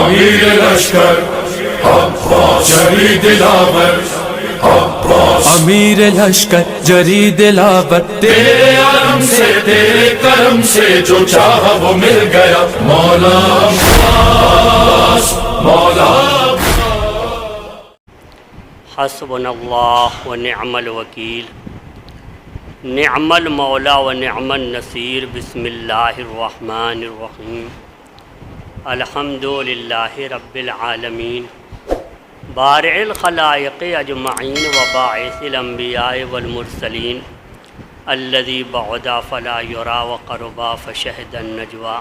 امیر لشکر عباس جری دلاور عباس امیر لشکر جری دلاور تیرے علم سے تیرے کرم سے جو چاہا وہ مل گیا مولا عباس مولا حسبنا اللہ ونعم الوکیل نعم المولا ونعم النصیر بسم اللہ الرحمن الرحیم الحمد للہ رب العالمین بارع الخلائق اجمعین وباعث الانبیاء والمرسلین الذی بعدا فلا یرا وقربا فشہد النجوا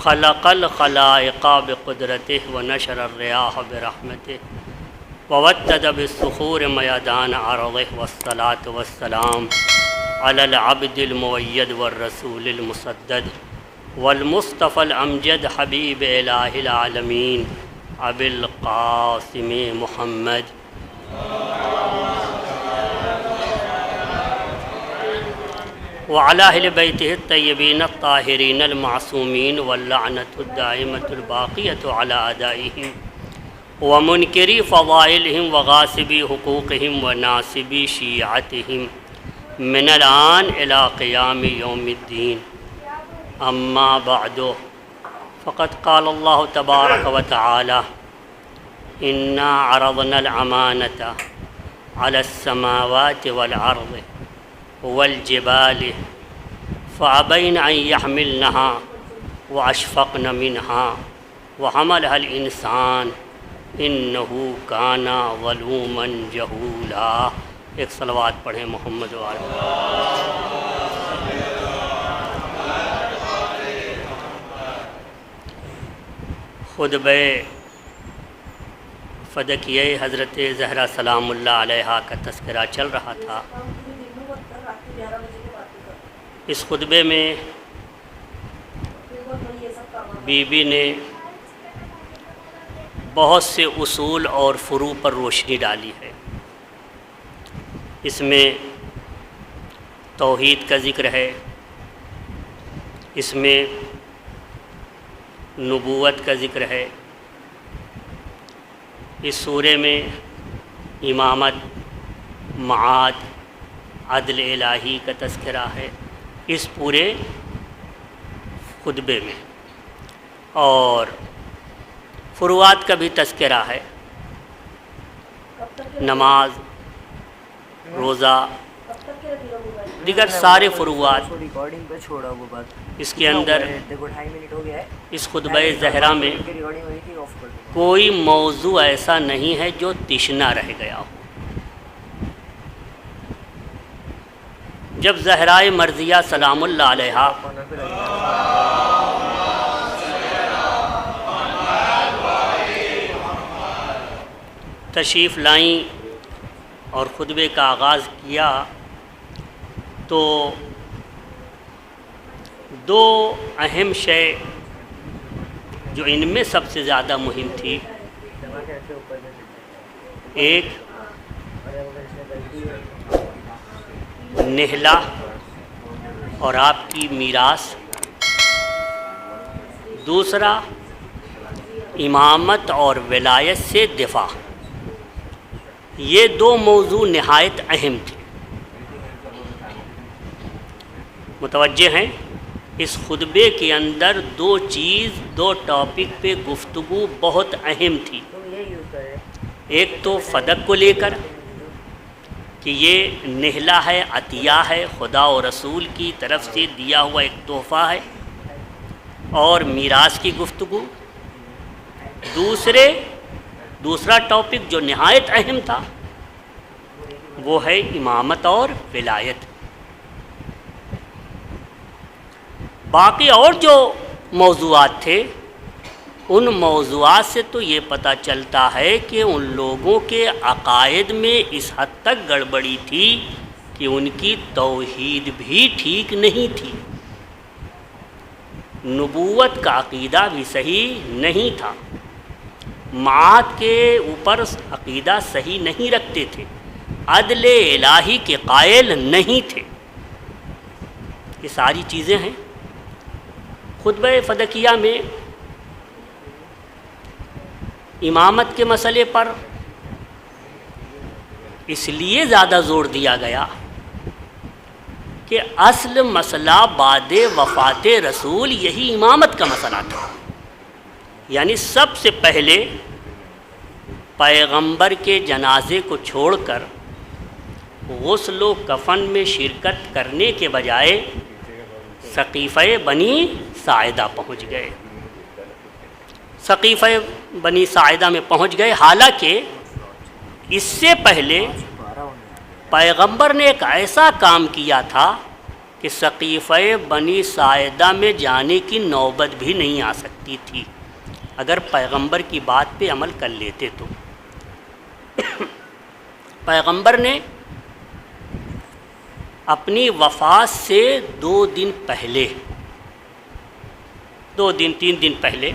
خلق الخلائق بقدرتہ ونشر الریاح برحمتہ وودد بالصخور میدان عرضہ والصلاة والسلام علی العبد المؤید والرسول المسدد والمصطفى الامجد حبیب الہ العالمین ابی القاسم محمد وعلی اہل بیتہ الطیبین الطاہرین المعصومین واللعنۃ الدائمۃ الباقیۃ علی اعدائہم ومنکری فضائلہم وغاصبی حقوقہم وناصبی شیعتہم من الآن الی قیام یوم الدین اما بعد فقد قال اللہ تبارک و تعالی انا عرضنا الامانۃ علی السماوات والارض والجبال فابین ان یحملنها واشفقن منها وحملها الانسان انہو کانا ظلوما جہولا۔ ایک صلوات پڑھیں محمد وعلیہ۔ خطبہ فدکیہ حضرت زہرا سلام اللہ علیہا کا تذکرہ چل رہا تھا۔ اس خطبے میں بی بی نے بہت سے اصول اور فروع پر روشنی ڈالی ہے۔ اس میں توحید کا ذکر ہے، اس میں نبوت کا ذکر ہے، اس سورے میں امامت، معاد، عدل الہی کا تذکرہ ہے اس پورے خطبے میں، اور فروعات کا بھی تذکرہ ہے، نماز، روزہ، دیگر سارے فروعات اس کے اندر۔ اس خطبہ زہرا میں کوئی موضوع ایسا نہیں ہے جو تشنا رہ گیا ہو۔ جب زہرائے مرضیہ سلام اللہ علیہا تشریف لائیں اور خطبے کا آغاز کیا تو دو اہم شے جو ان میں سب سے زیادہ مہم تھی، ایک نہلا اور آپ کی میراث، دوسرا امامت اور ولایت سے دفاع۔ یہ دو موضوع نہایت اہم تھے۔ متوجہ ہیں اس خطبے کے اندر دو ٹاپک پہ گفتگو بہت اہم تھی۔ ایک تو فدق کو لے کر کہ یہ نہلا ہے، عطیہ ہے، خدا و رسول کی طرف سے دیا ہوا ایک تحفہ ہے، اور میراث کی گفتگو۔ دوسرا ٹاپک جو نہایت اہم تھا وہ ہے امامت اور ولایت۔ باقی اور جو موضوعات تھے ان موضوعات سے تو یہ پتہ چلتا ہے کہ ان لوگوں کے عقائد میں اس حد تک گڑبڑی تھی کہ ان کی توحید بھی ٹھیک نہیں تھی، نبوت کا عقیدہ بھی صحیح نہیں تھا، معاد کے اوپر عقیدہ صحیح نہیں رکھتے تھے، عدل الہی کے قائل نہیں تھے۔ یہ ساری چیزیں ہیں۔ خطبہ فدکیہ میں امامت کے مسئلے پر اس لیے زیادہ زور دیا گیا کہ اصل مسئلہ بعد وفات رسول یہی امامت کا مسئلہ تھا. یعنی سب سے پہلے پیغمبر کے جنازے کو چھوڑ کر غسل و کفن میں شرکت کرنے کے بجائے سقیفہ بنی ساعدہ پہنچ گئے. سقیفہ بنی ساعدہ میں پہنچ گئے، حالانکہ اس سے پہلے پیغمبر نے ایک ایسا کام کیا تھا کہ سقیفہ بنی ساعدہ میں جانے کی نوبت بھی نہیں آ سکتی تھی اگر پیغمبر کی بات پہ عمل کر لیتے تو. پیغمبر نے اپنی وفات سے 2 دن پہلے 3 دن پہلے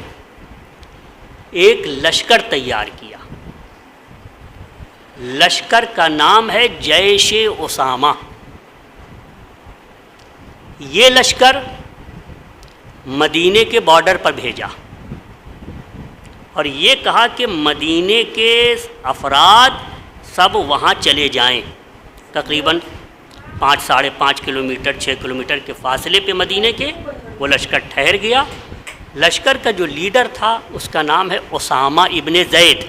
ایک لشکر تیار کیا. لشکر کا نام ہے جیش اسامہ. یہ لشکر مدینے کے بارڈر پر بھیجا اور یہ کہا کہ مدینے کے افراد سب وہاں چلے جائیں. تقریباً 5-5.5 کلومیٹر 6 کلومیٹر کے فاصلے پہ مدینے کے وہ لشکر ٹھہر گیا. لشکر کا جو لیڈر تھا اس کا نام ہے اسامہ ابن زید.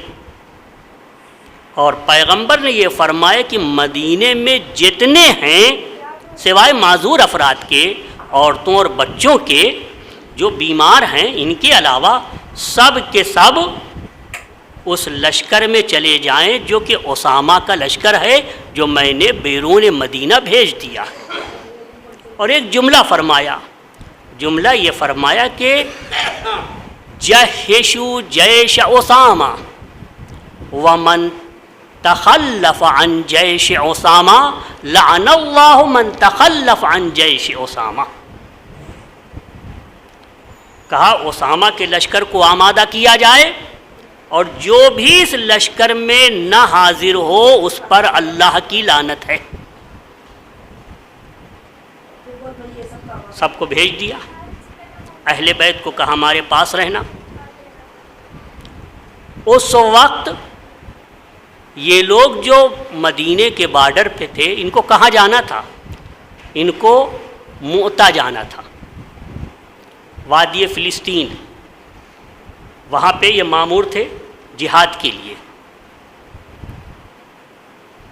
اور پیغمبر نے یہ فرمایا کہ مدینے میں جتنے ہیں سوائے معذور افراد کے، عورتوں اور بچوں کے جو بیمار ہیں، ان کے علاوہ سب کے سب اس لشکر میں چلے جائیں جو کہ اسامہ کا لشکر ہے جو میں نے بیرون مدینہ بھیج دیا. اور ایک جملہ فرمایا، جملہ یہ فرمایا کہ جہشوا جیش اسامہ ومن تخلف عن جیش اسامہ لعن اللہ من تخلف عن جیش اسامہ. کہا اسامہ کے لشکر کو آمادہ کیا جائے اور جو بھی اس لشکر میں نہ حاضر ہو اس پر اللہ کی لعنت ہے. سب کو بھیج دیا. اہل بیت کو کہا ہمارے پاس رہنا. اس وقت یہ لوگ جو مدینے کے بارڈر پہ تھے ان کو کہاں جانا تھا؟ ان کو مؤتہ جانا تھا، وادی فلسطین. وہاں پہ یہ مامور تھے جہاد کے لیے.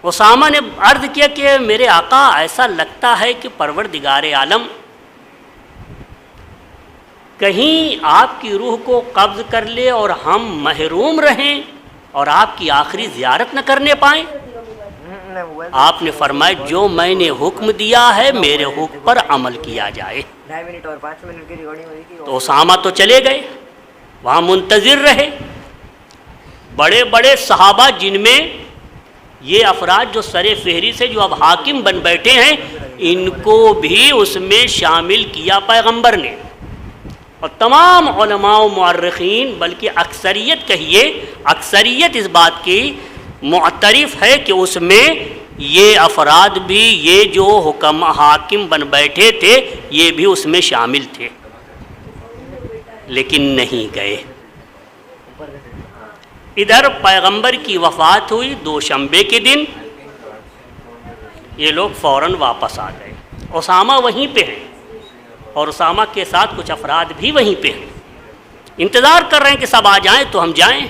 اسامہ نے عرض کیا کہ میرے آقا ایسا لگتا ہے کہ پروردگار عالم کہیں آپ کی روح کو قبض کر لے اور ہم محروم رہیں اور آپ کی آخری زیارت نہ کرنے پائیں. آپ نے فرمایا جو میں نے حکم دیا ہے میرے حکم پر عمل کیا جائے. تو اسامہ تو چلے گئے، وہاں منتظر رہے. بڑے بڑے صحابہ جن میں یہ افراد جو سر فہرست ہے جو اب حاکم بن بیٹھے ہیں ان کو بھی اس میں شامل کیا پیغمبر نے. اور تمام علماء و مورخین بلکہ اکثریت کہیے اکثریت اس بات کی معترف ہے کہ اس میں یہ افراد بھی یہ جو حکم حاکم بن بیٹھے تھے یہ بھی اس میں شامل تھے، لیکن نہیں گئے. ادھر پیغمبر کی وفات ہوئی دوشنبے کے دن، یہ لوگ فوراً واپس آ گئے. اسامہ وہیں پہ ہیں اور اسامہ کے ساتھ کچھ افراد بھی وہیں پہ ہیں، انتظار کر رہے ہیں کہ سب آ جائیں تو ہم جائیں.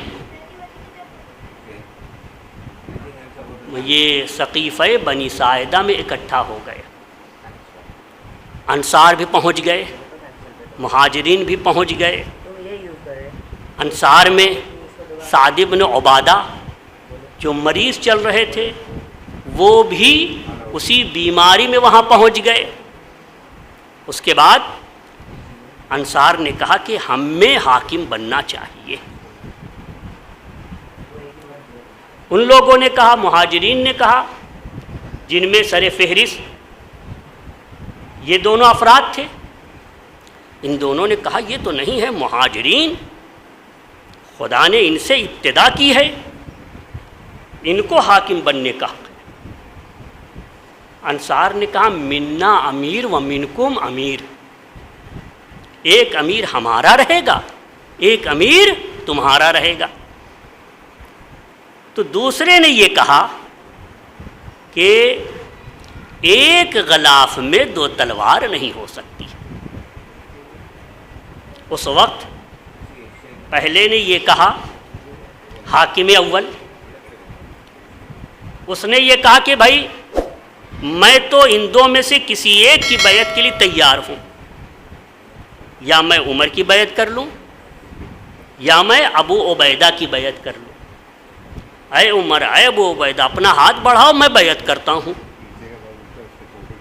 یہ سقیفہ بنی ساعدہ میں اکٹھا ہو گئے. انصار بھی پہنچ گئے، مہاجرین بھی پہنچ گئے. انصار میں سعد بن عبادہ جو مریض چل رہے تھے وہ بھی اسی بیماری میں وہاں پہنچ گئے. اس کے بعد انصار نے کہا کہ ہم میں حاکم بننا چاہیے. ان لوگوں نے کہا، مہاجرین نے کہا جن میں سر فہرست یہ دونوں افراد تھے، ان دونوں نے کہا یہ تو نہیں ہے مہاجرین، خدا نے ان سے ابتدا کی ہے، ان کو حاکم بننے کا. انصار نے کہا منا امیر و منکم امیر، ایک امیر ہمارا رہے گا ایک امیر تمہارا رہے گا. تو دوسرے نے یہ کہا کہ ایک غلاف میں دو تلوار نہیں ہو سکتی۔ اس وقت پہلے نے یہ کہا حاکم اول، اس نے یہ کہا کہ بھائی میں تو ان دو میں سے کسی ایک کی بیعت کے لیے تیار ہوں، یا میں عمر کی بیعت کر لوں یا میں ابو عبیدہ کی بیعت کر لوں۔ اے عمر، اے ابو عبیدہ، اپنا ہاتھ بڑھاؤ، میں بیعت کرتا ہوں۔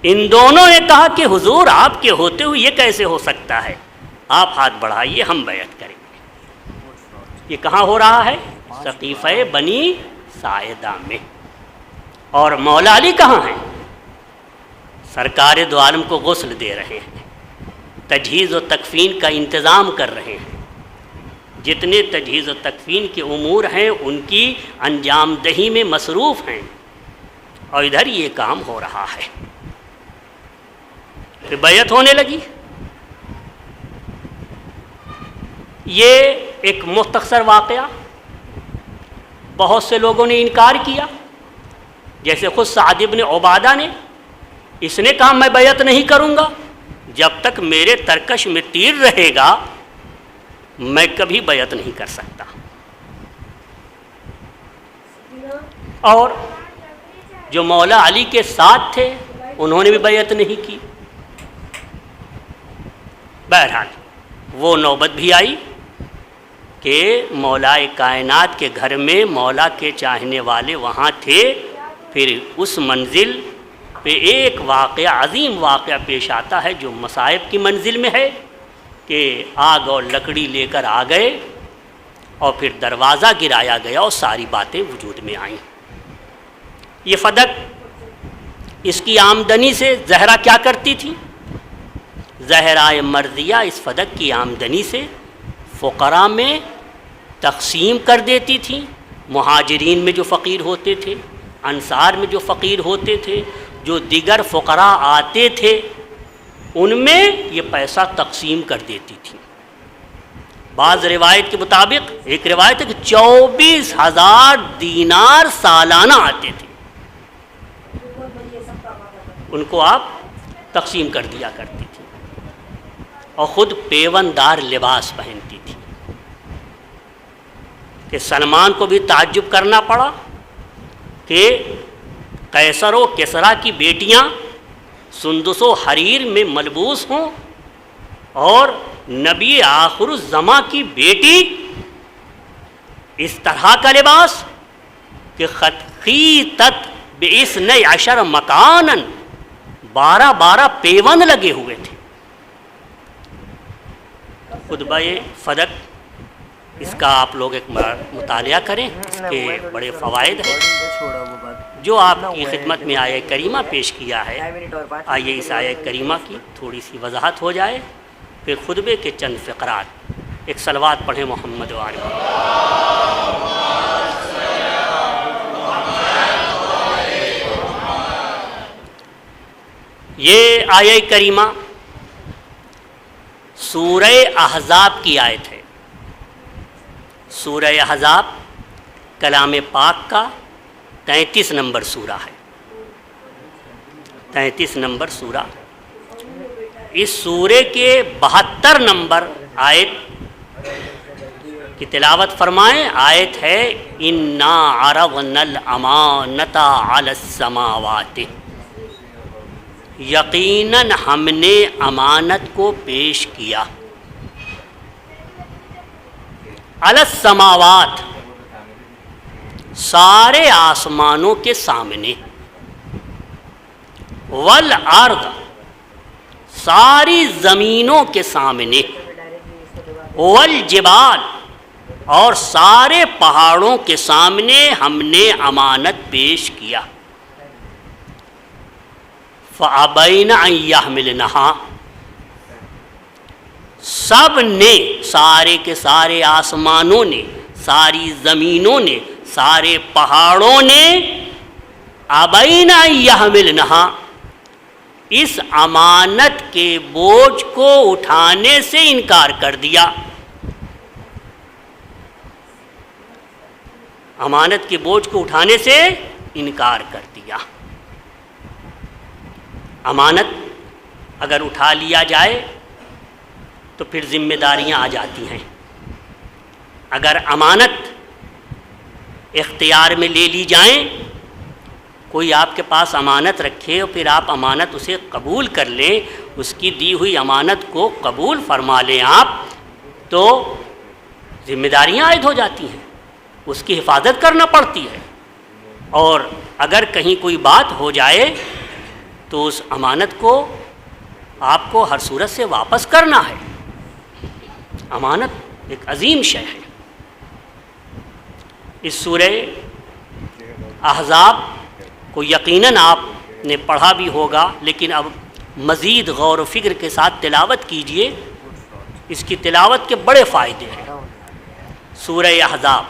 ان دونوں نے کہا کہ حضور آپ کے ہوتے ہوئے یہ کیسے ہو سکتا ہے، آپ ہاتھ بڑھائیے، ہم بیعت کریں گے۔ یہ کہاں ہو رہا ہے؟ سقیفہ بنی ساعدہ میں۔ اور مولا علی کہاں ہیں؟ سرکار دو عالم کو غسل دے رہے ہیں، تجہیز و تکفین کا انتظام کر رہے ہیں، جتنے تجہیز و تکفین کے امور ہیں ان کی انجام دہی میں مصروف ہیں، اور ادھر یہ کام ہو رہا ہے۔ پھر بیعت ہونے لگی۔ یہ ایک مختصر واقعہ، بہت سے لوگوں نے انکار کیا، جیسے خود سعد بن عبادہ نے، اس نے کہا میں بیعت نہیں کروں گا جب تک میرے ترکش میں تیر رہے گا، میں کبھی بیعت نہیں کر سکتا۔ اور جو مولا علی کے ساتھ تھے انہوں نے بھی بیعت نہیں کی۔ بہرحال وہ نوبت بھی آئی کہ مولا کائنات کے گھر میں مولا کے چاہنے والے وہاں تھے۔ پھر اس منزل پہ ایک واقعہ، عظیم واقعہ پیش آتا ہے جو مصائب کی منزل میں ہے، کہ آگ اور لکڑی لے کر آ گئے اور پھر دروازہ گرایا گیا اور ساری باتیں وجود میں آئیں۔ یہ فدق، اس کی آمدنی سے زہرا کیا کرتی تھی؟ زہرائے مرضیہ اس فدق کی آمدنی سے فقراء میں تقسیم کر دیتی تھی، مہاجرین میں جو فقیر ہوتے تھے، انصار میں جو فقیر ہوتے تھے، جو دیگر فقراء آتے تھے، ان میں یہ پیسہ تقسیم کر دیتی تھی۔ بعض روایت کے مطابق، ایک روایت ہے کہ 24,000 دینار سالانہ آتے تھے، ان کو آپ تقسیم کر دیا کرتی تھی، اور خود پیوندار لباس پہنتی تھی، کہ سلمان کو بھی تعجب کرنا پڑا کہ قیصر و کسریٰ کی بیٹیاں سندس و حریر میں ملبوس ہوں، اور نبی آخر الزماں کی بیٹی اس طرح کا لباس کہ خطیطت ب12 مکانن، 12 پیوند لگے ہوئے تھے۔ خطبہ فدق، اس کا آپ لوگ ایک مطالعہ کریں، اس کے بڑے فوائد ہیں جو آپ کی خدمت میں آیہ کریمہ پیش کیا ہے۔ آئیے اس آیہ کریمہ کی تھوڑی سی وضاحت ہو جائے، پھر خطبے کے چند فقرات، ایک صلوات پڑھیں محمد و آل محمد۔ یہ آیہ کریمہ سورہ احزاب کی آیت ہے۔ سورہ احزاب کلام پاک کا 33 نمبر سورہ ہے، 33 نمبر سورہ۔ اس سورے کے 72 نمبر آیت کی تلاوت فرمائیں۔ آیت ہے اِنَّا عَرَضْنَا الْأَمَانَةَ عَلَى السَّمَاوَاتِ، یقیناً ہم نے امانت کو پیش کیا، علی السماوات، سارے آسمانوں کے سامنے، والارض، ساری زمینوں کے سامنے، والجبال، اور سارے پہاڑوں کے سامنے ہم نے امانت پیش کیا۔ فَأَبَيْنَ أَن يَحْمِلْنَهَا، سب نے، سارے کے سارے آسمانوں نے، ساری زمینوں نے، سارے پہاڑوں نے، أَبَيْنَ أَن يَحْمِلْنَهَا، اس امانت کے بوجھ کو اٹھانے سے انکار کر دیا۔ امانت کے بوجھ کو اٹھانے سے انکار کر دیا۔ امانت اگر اٹھا لیا جائے تو پھر ذمہ داریاں آ جاتی ہیں۔ اگر امانت اختیار میں لے لی جائیں، کوئی آپ کے پاس امانت رکھے اور پھر آپ امانت اسے قبول کر لیں، اس کی دی ہوئی امانت کو قبول فرما لیں آپ، تو ذمہ داریاں عائد ہو جاتی ہیں، اس کی حفاظت کرنا پڑتی ہے، اور اگر کہیں کوئی بات ہو جائے تو اس امانت کو آپ کو ہر صورت سے واپس کرنا ہے۔ امانت ایک عظیم شے ہے۔ اس سورہ احزاب کو یقیناً آپ نے پڑھا بھی ہوگا، لیکن اب مزید غور و فکر کے ساتھ تلاوت کیجئے، اس کی تلاوت کے بڑے فائدے ہیں۔ سورہ احزاب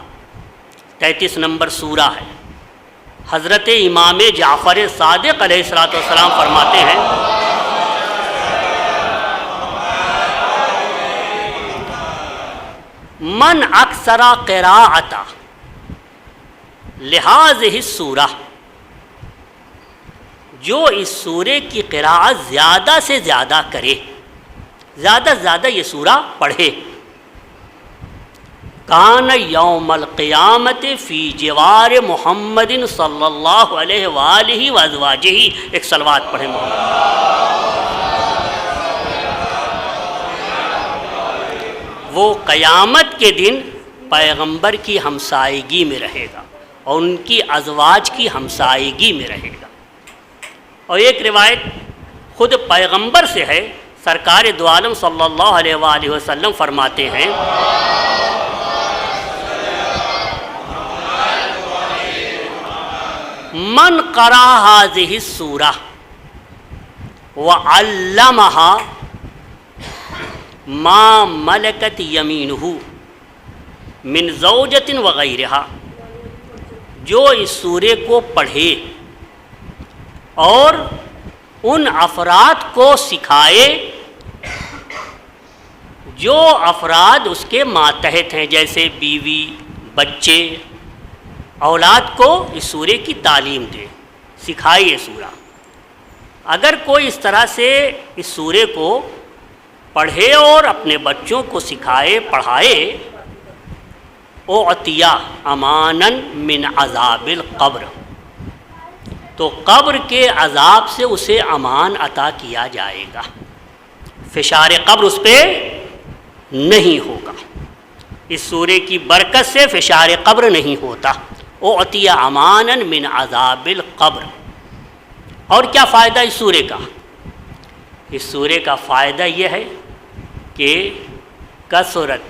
33 نمبر سورہ ہے۔ حضرت امام جعفر صادق علیہ السلام فرماتے ہیں، من اکثر قراءۃ لہذہ السورہ، جو اس سورے کی قراءت زیادہ سے زیادہ کرے، زیادہ سے زیادہ یہ سورہ پڑھے، کان یوم القیامت فی جوار محمد صلی اللہ علیہ وآلہ وازواجہ، ایک صلوات پڑھیں محمد، وہ قیامت کے دن پیغمبر کی ہمسائیگی میں رہے گا اور ان کی ازواج کی ہمسائیگی میں رہے گا۔ اور ایک روایت خود پیغمبر سے ہے، سرکار دو عالم صلی اللہ علیہ وآلہ وسلم فرماتے ہیں، من قرأ هذه السورة وعلمها ما ملكت يمينه من زوجة وغيرها، جو اس سورے کو پڑھے اور ان افراد کو سکھائے جو افراد اس کے ماتحت ہیں، جیسے بیوی، بچے، اولاد کو اس سورے کی تعلیم دے، سکھائے یہ سورہ۔ اگر کوئی اس طرح سے اس سورے کو پڑھے اور اپنے بچوں کو سکھائے، پڑھائے، اعطیہ امانا من عذاب القبر، تو قبر کے عذاب سے اسے امان عطا کیا جائے گا، فشار قبر اس پہ نہیں ہوگا۔ اس سورے کی برکت سے فشار قبر نہیں ہوتا۔ اعطیہ امانا من عذاب القبر۔ اور کیا فائدہ اس سورے کا؟ اس سورے کا فائدہ یہ ہے کہ کثرت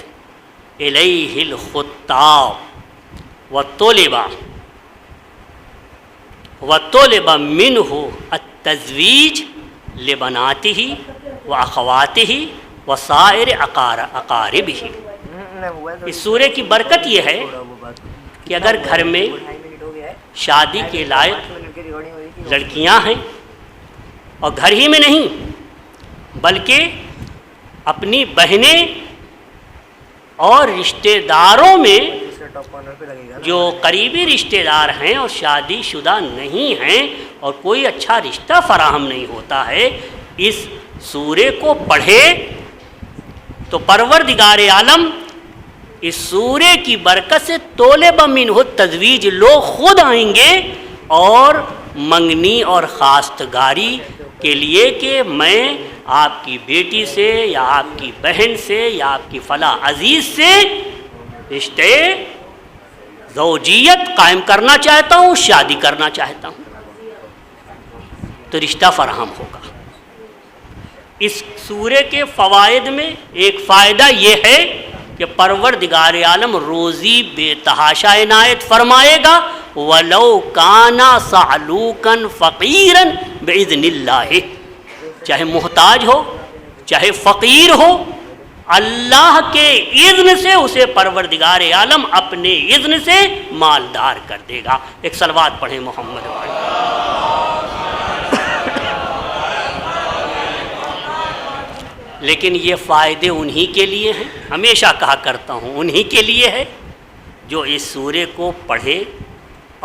الیہ الخطاب وطلب منہ التزویج لبناتہ واخواتہ وسائر اقاربہ۔ اس سورے کی برکت یہ ہے کہ اگر گھر میں شادی کے لائق لڑکیاں ہیں، اور گھر ہی میں نہیں بلکہ اپنی بہنیں اور رشتہ داروں میں جو قریبی رشتہ دار ہیں اور شادی شدہ نہیں ہیں اور کوئی اچھا رشتہ فراہم نہیں ہوتا ہے، اس سورے کو پڑھے تو پروردگار عالم اس سورے کی برکت سے طلب منہ التزویج، لوگ خود آئیں گے اور منگنی اور خواستگاری کے لیے کہ میں آپ کی بیٹی سے یا آپ کی بہن سے یا آپ کی فلاں عزیز سے رشتے زوجیت قائم کرنا چاہتا ہوں، شادی کرنا چاہتا ہوں، تو رشتہ فراہم ہوگا۔ اس سورے کے فوائد میں ایک فائدہ یہ ہے کہ پروردگار عالم روزی بے تحاشا عنایت فرمائے گا، وَلَوْ كَانَ صَعْلُوكًا فَقِيرًا بِإِذْنِ اللَّهِ، چاہے محتاج ہو چاہے فقیر ہو، اللہ کے اذن سے اسے پروردگار عالم اپنے اذن سے مالدار کر دے گا۔ ایک صلوات پڑھیں محمد والے۔ لیکن یہ فائدے انہی کے لیے ہیں، ہمیشہ کہا کرتا ہوں انہی کے لیے ہے جو اس سورے کو پڑھے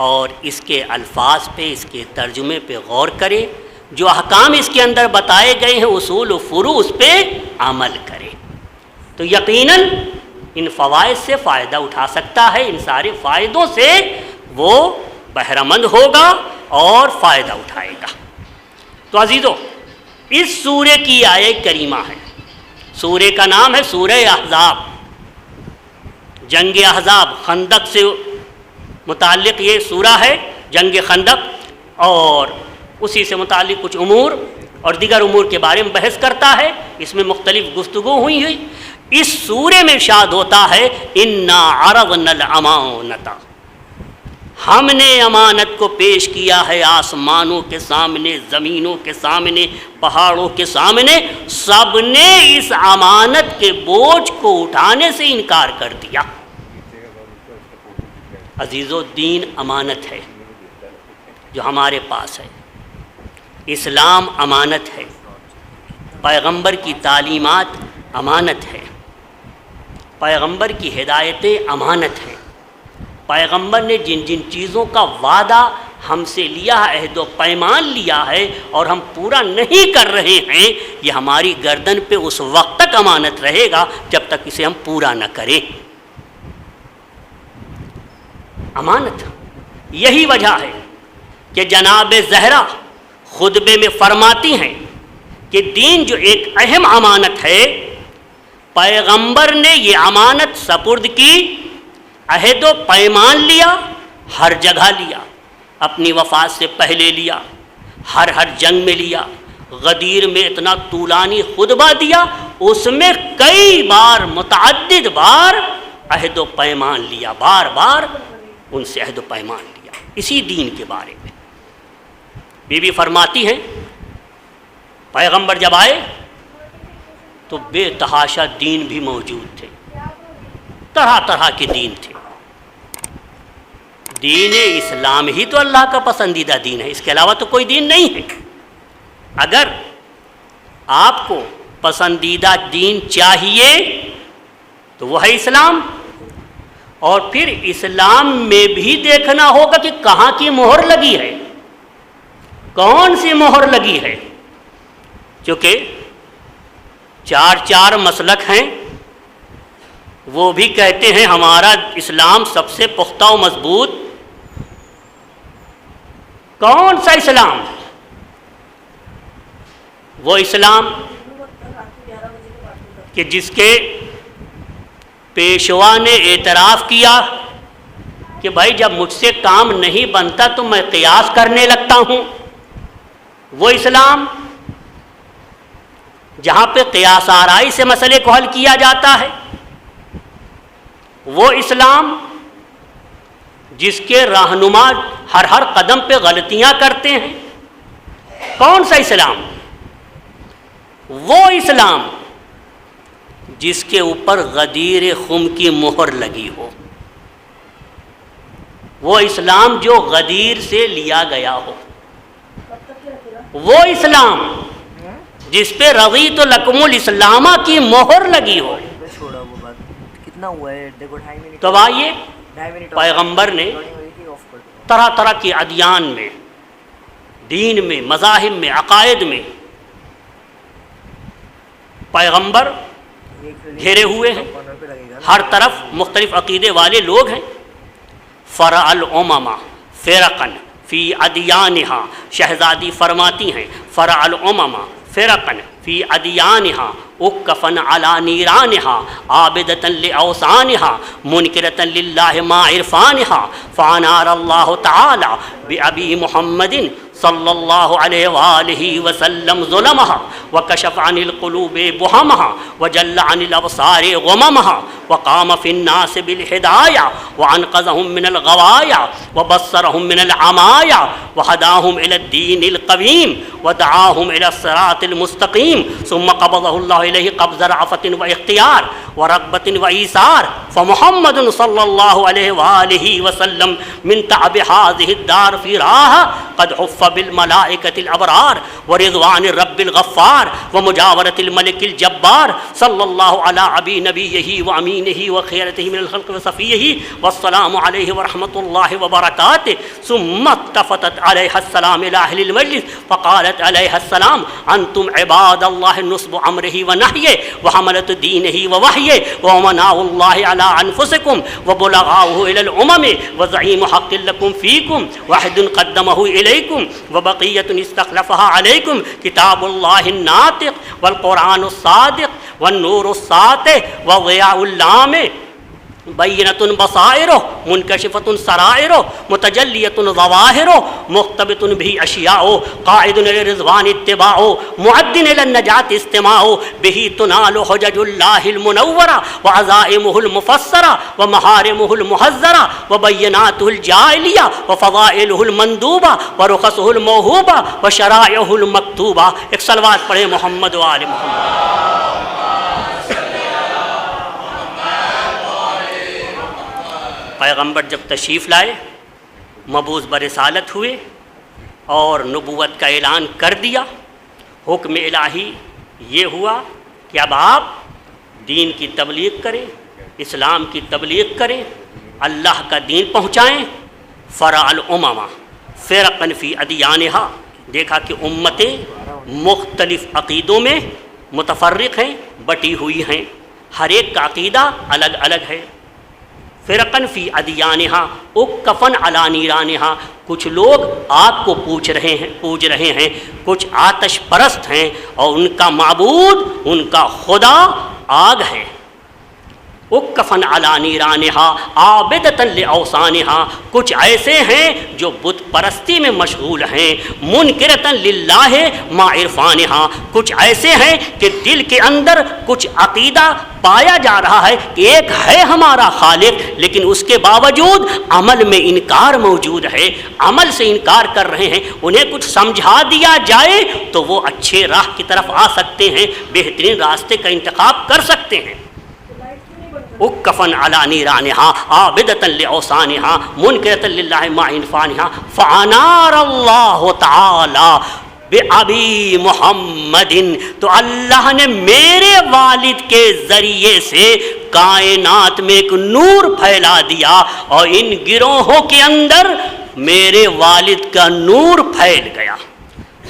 اور اس کے الفاظ پہ، اس کے ترجمے پہ غور کرے، جو احکام اس کے اندر بتائے گئے ہیں اصول و فروع، اس پہ عمل کرے، تو یقیناً ان فوائد سے فائدہ اٹھا سکتا ہے، ان سارے فائدوں سے وہ بہرہ مند ہوگا اور فائدہ اٹھائے گا۔ تو عزیزو، اس سورے کی آیت کریمہ ہے، سورے کا نام ہے سورہ احزاب، جنگ احزاب، خندق سے متعلق یہ سورہ ہے، جنگ خندق، اور اسی سے متعلق کچھ امور اور دیگر امور کے بارے میں بحث کرتا ہے، اس میں مختلف گفتگو ہوئی۔ اس سورے میں ارشاد ہوتا ہے انا عرضنا الامانۃ، ہم نے امانت کو پیش کیا ہے آسمانوں کے سامنے، زمینوں کے سامنے، پہاڑوں کے سامنے، سب نے اس امانت کے بوجھ کو اٹھانے سے انکار کر دیا۔ عزیزو، دین امانت ہے جو ہمارے پاس ہے، اسلام امانت ہے، پیغمبر کی تعلیمات امانت ہے، پیغمبر کی ہدایتیں امانت ہیں، پیغمبر نے جن جن چیزوں کا وعدہ ہم سے لیا ہے، عہد و پیمان لیا ہے، اور ہم پورا نہیں کر رہے ہیں، یہ ہماری گردن پہ اس وقت تک امانت رہے گا جب تک اسے ہم پورا نہ کریں۔ امانت، یہی وجہ ہے کہ جناب زہرا خطبے میں فرماتی ہیں کہ دین جو ایک اہم امانت ہے، پیغمبر نے یہ امانت سپرد کی، عہد و پیمان لیا، ہر جگہ لیا، اپنی وفات سے پہلے لیا، ہر جنگ میں لیا، غدیر میں اتنا طولانی خطبہ دیا، اس میں کئی بار، متعدد بار عہد و پیمان لیا، بار بار ان سے عہد و پیمان لیا اسی دین کے بارے میں۔ بی بی فرماتی ہیں پیغمبر جب آئے تو بے تحاشا دین بھی موجود تھے، طرح طرح کے دین تھے۔ دین اسلام ہی تو اللہ کا پسندیدہ دین ہے، اس کے علاوہ تو کوئی دین نہیں ہے۔ اگر آپ کو پسندیدہ دین چاہیے تو وہ ہے اسلام، اور پھر اسلام میں بھی دیکھنا ہوگا کہ کہاں کی مہر لگی ہے، کون سی مہر لگی ہے، چونکہ چار مسلک ہیں، وہ بھی کہتے ہیں ہمارا اسلام سب سے پختہ و مضبوط۔ کون سا اسلام؟ وہ اسلام کہ جس کے پیشوا نے اعتراف کیا کہ بھائی جب مجھ سے کام نہیں بنتا تو میں قیاس کرنے لگتا ہوں۔ وہ اسلام جہاں پہ قیاس آرائی سے مسئلے کو حل کیا جاتا ہے، وہ اسلام جس کے رہنما ہر قدم پہ غلطیاں کرتے ہیں۔ کون سا اسلام؟ وہ اسلام جس کے اوپر غدیر خم کی مہر لگی ہو، وہ اسلام جو غدیر سے لیا گیا ہو، وہ اسلام جس پہ رضیت لکم الاسلام کی مہر لگی ہو۔ تو آئیے، پیغمبر نے طرح طرح کی ادیان میں، دین میں، مذاہب میں، عقائد میں پیغمبر گھیرے ہوئے ہیں، ہر طرف مختلف عقیدے والے لوگ ہیں۔ فرع الامم فرقا فی ادیانہا، شہزادی فرماتی ہیں فرع الامم فرقا فی ادیانہا اکفا علی نیرانہا عابدتا لاوثانہا منکرتا للہ ما عرفانہا فانار اللہ تعالی بابی محمد صلی اللہ علیہ وآلہ وسلم ظلمہا وکشف عن القلوب بہمہا وجل عن الابصار غممہا وقام فی الناس بالہدایہ وانقذہم من الغوایہ وبصرہم من العمایہ وہداہم الی الدین القویم ودعاهم إلى الصراط المستقيم ثم قبضه الله إليه قبض رأفة واختيار ورغبة وإيثار فمحمد صلى الله عليه وآله وسلم من تعب هذه الدار في راحة قد حف بالملائكة الأبرار ورضوان الرب الغفار ومجاورة الملك الجبار صلى الله على أبي نبيه وأمينه وخيرته من الخلق وصفيه والسلام عليه ورحمة الله وبركاته. ثم التفتت عليها السلام إلى أهل المجلس فقالت عليها السلام أنتم عباد الله نصب أمره ونهيه وحملة دينه ووحيه وأمناء الله على أنفسكم وبلغاؤه إلى الأمم وزعيم حق لكم فيكم وحد قدمه إليكم وبقية استخلفها عليكم كتاب الله الناطق والقرآن الصادق والنور الساطع وضياء اللامع بينة بصائره منكشفة سرائره متجلية ظواهره مختبط به أشياء قاعد إلى الرضوان اتباعه معد إلى النجاة استماعه به تنال حجج الله المنورة وعزائمه المفسرة ومحارمه المحذرة وبيناته الجائلية وفضائله المندوبة ورخصه الموهوبة وشرائعه المكتوبة. ایک صلوات پڑھیں محمد و آل محمد. پیغمبر جب تشریف لائے مبعوث برسالت ہوئے اور نبوت کا اعلان کر دیا. حکم الہی یہ ہوا کہ اب آپ دین کی تبلیغ کریں, اسلام کی تبلیغ کریں, اللہ کا دین پہنچائیں. فرع الامم فرقا فی ادیانہا, دیکھا کہ امتیں مختلف عقیدوں میں متفرق ہیں, بٹی ہوئی ہیں, ہر ایک کا عقیدہ الگ الگ ہے. فرقن فی ادیانہا اکفن علی نیرانہا, کچھ لوگ آگ کو پوج رہے ہیں, کچھ آتش پرست ہیں اور ان کا معبود ان کا خدا آگ ہے. اکفن علی نیرانہا عابدۃ لاوثانہا, کچھ ایسے ہیں جو بت پرستی میں مشغول ہیں. منکرۃ للہ مع عرفانہا, کچھ ایسے ہیں کہ دل کے اندر کچھ عقیدہ پایا جا رہا ہے کہ ایک ہے ہمارا خالق, لیکن اس کے باوجود عمل میں انکار موجود ہے, عمل سے انکار کر رہے ہیں. انہیں کچھ سمجھا دیا جائے تو وہ اچھے راہ کی طرف آ سکتے ہیں, بہترین راستے کا انتخاب کر سکتے ہیں. اکفن علی نیرانہا عابدۃ لاوثانہا منکرۃ للہ مع عرفانہا فانار اللہ تعالی بِأَبِي محمد, تو اللہ نے میرے والد کے ذریعے سے کائنات میں ایک نور پھیلا دیا اور ان گروہوں کے اندر میرے والد کا نور پھیل گیا.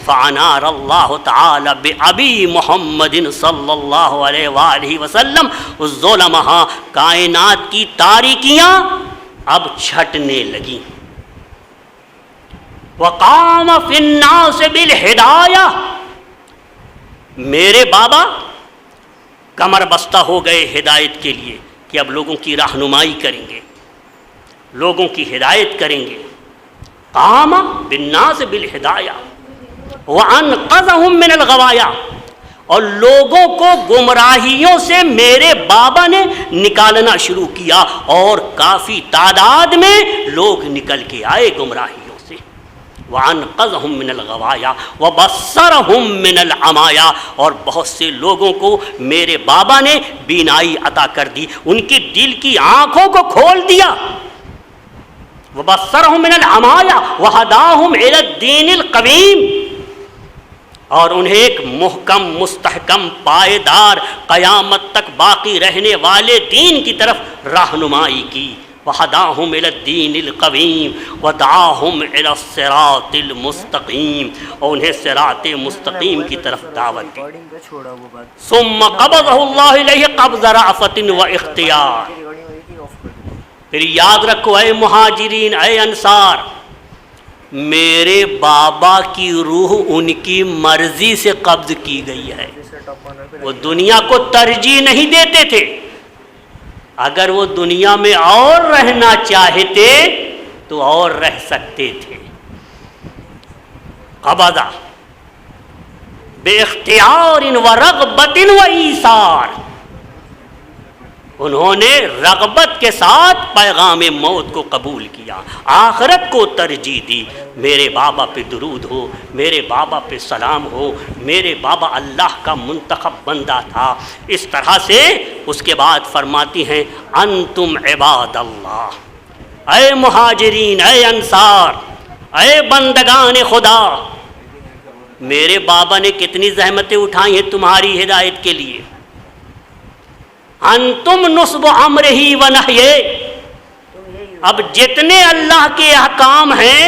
فانار اللہ تعالی بِأَبِي محمد صلی اللہ علیہ وآلہ وسلم ظلمہا, کائنات کی تاریکیاں اب چھٹنے لگیں. وقام فی الناس بالہدایہ, میرے بابا کمر بستہ ہو گئے ہدایت کے لیے کہ اب لوگوں کی رہنمائی کریں گے, لوگوں کی ہدایت کریں گے. قام بالناس بالہدایہ وانقذہم من الغوایا, اور لوگوں کو گمراہیوں سے میرے بابا نے نکالنا شروع کیا اور کافی تعداد میں لوگ نکل کے آئے گمراہیوں سے. وَأَنْقَذَهُمْ مِنَ الْغَوَايَا وَبَصَّرَهُمْ مِنَ الْعَمَايَا, اور بہت سے لوگوں کو میرے بابا نے بینائی عطا کر دی, ان کی دل کی آنکھوں کو کھول دیا. وَبَصَّرَهُمْ مِنَ الْعَمَايَا وَهَدَاهُمْ إِلَى الدِّينِ الْقَوِيمِ, اور انہیں ایک محکم مستحکم پائیدار قیامت تک باقی رہنے والے دین کی طرف رہنمائی کی. وَهَدَاهُمْ إِلَى الدِّينِ الْقَوِيمِ وَدَعَاهُمْ إِلَى الصِّرَاطِ الْمُسْتَقِيمِ, اور انہیں صراط مستقیم کی طرف دعوت دی. ثُمَّ قَبَضَهُ اللَّهُ إِلَيْهِ قَبْضَ رَأْفَةٍ وَاخْتِيَارٍ. پھر یاد رکھو اے مہاجرین, اے انصار, میرے بابا کی روح ان کی مرضی سے قبض کی گئی ہے. وہ دنیا کو ترجیح نہیں دیتے تھے, اگر وہ دنیا میں اور رہنا چاہتے تو اور رہ سکتے تھے. قبضہ بے اختیار و رغبت و ایثار, انہوں نے رغبت کے ساتھ پیغام موت کو قبول کیا، آخرت کو ترجیح دی۔ میرے بابا پہ درود ہو، میرے بابا پہ سلام ہو، میرے بابا اللہ کا منتخب بندہ تھا۔ اس طرح سے اس کے بعد فرماتی ہیں انتم عباد اللہ، اے مہاجرین، اے انصار، اے بندگان خدا، میرے بابا نے کتنی زحمتیں اٹھائی ہیں تمہاری ہدایت کے لیے۔ انتم نصب امرہ و نہیہ، اب جتنے اللہ کے احکام ہیں،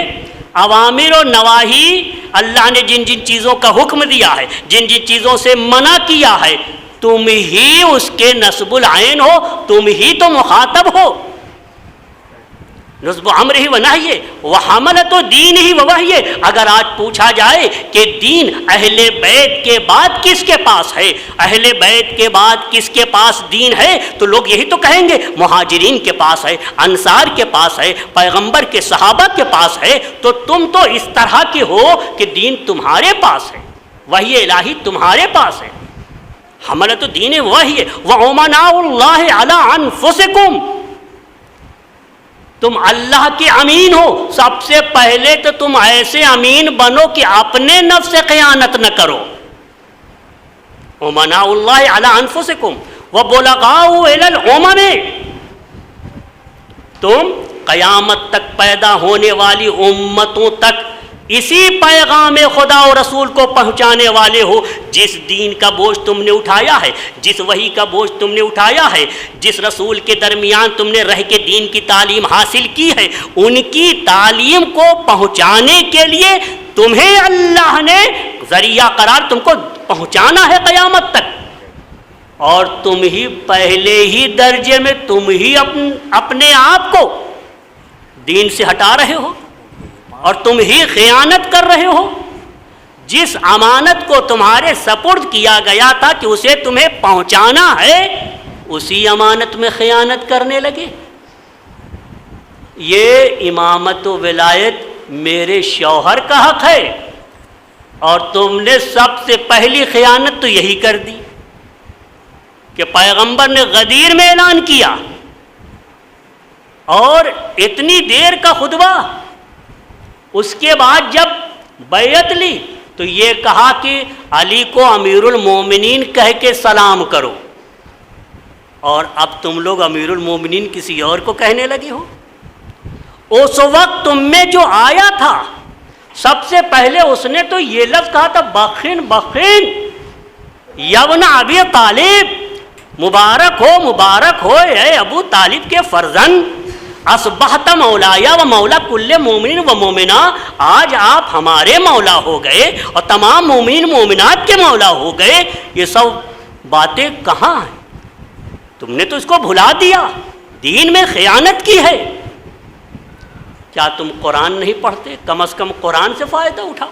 اوامر و نواہی، اللہ نے جن جن چیزوں کا حکم دیا ہے، جن جن چیزوں سے منع کیا ہے، تم ہی اس کے نصب العین ہو، تم ہی تو مخاطب ہو۔ نصب امرہ و نہیہ وحملۃ دینہ و وحیہ، اگر آج پوچھا جائے کہ دین اہل بیت کے بعد کس کے پاس ہے، اہل بیت کے بعد کس کے پاس دین ہے، تو لوگ یہی تو کہیں گے مہاجرین کے پاس ہے، انصار کے پاس ہے، پیغمبر کے صحابہ کے پاس ہے۔ تو تم تو اس طرح کے ہو کہ دین تمہارے پاس ہے، وحی الہی تمہارے پاس ہے۔ حملۃ دین وحیہ وامناء اللہ علی انفسکم، تم اللہ کے امین ہو، سب سے پہلے تو تم ایسے امین بنو کہ اپنے نفس سے خیانت نہ کرو۔ ومناء اللہ علی انفسکم وبلغاء الی الامم، تم قیامت تک پیدا ہونے والی امتوں تک اسی پیغام خدا و رسول کو پہنچانے والے ہو۔ جس دین کا بوجھ تم نے اٹھایا ہے، جس وحی کا بوجھ تم نے اٹھایا ہے، جس رسول کے درمیان تم نے رہ کے دین کی تعلیم حاصل کی ہے، ان کی تعلیم کو پہنچانے کے لیے تمہیں اللہ نے ذریعہ قرار، تم کو پہنچانا ہے قیامت تک، اور تم ہی پہلے ہی درجے میں تم ہی اپنے آپ کو دین سے ہٹا رہے ہو، اور تم ہی خیانت کر رہے ہو۔ جس امانت کو تمہارے سپرد کیا گیا تھا کہ اسے تمہیں پہنچانا ہے، اسی امانت میں خیانت کرنے لگے۔ یہ امامت و ولایت میرے شوہر کا حق ہے، اور تم نے سب سے پہلی خیانت تو یہی کر دی کہ پیغمبر نے غدیر میں اعلان کیا، اور اتنی دیر کا خطبہ، اس کے بعد جب بیعت لی تو یہ کہا کہ علی کو امیر المومنین کہہ کے سلام کرو، اور اب تم لوگ امیر المومنین کسی اور کو کہنے لگے ہو۔ اس وقت تم میں جو آیا تھا، سب سے پہلے اس نے تو یہ لفظ کہا تھا بخن بخن یبن ابی طالب، مبارک ہو اے ابو طالب کے فرزند، اصبحت مولایا و مولا کل مومن و مومنہ، آج آپ ہمارے مولا ہو گئے اور تمام مومن مومنات کے مولا ہو گئے۔ یہ سب باتیں کہاں ہیں؟ تم نے تو اس کو بھلا دیا، دین میں خیانت کی ہے۔ کیا تم قرآن نہیں پڑھتے؟ کم از کم قرآن سے فائدہ اٹھاؤ۔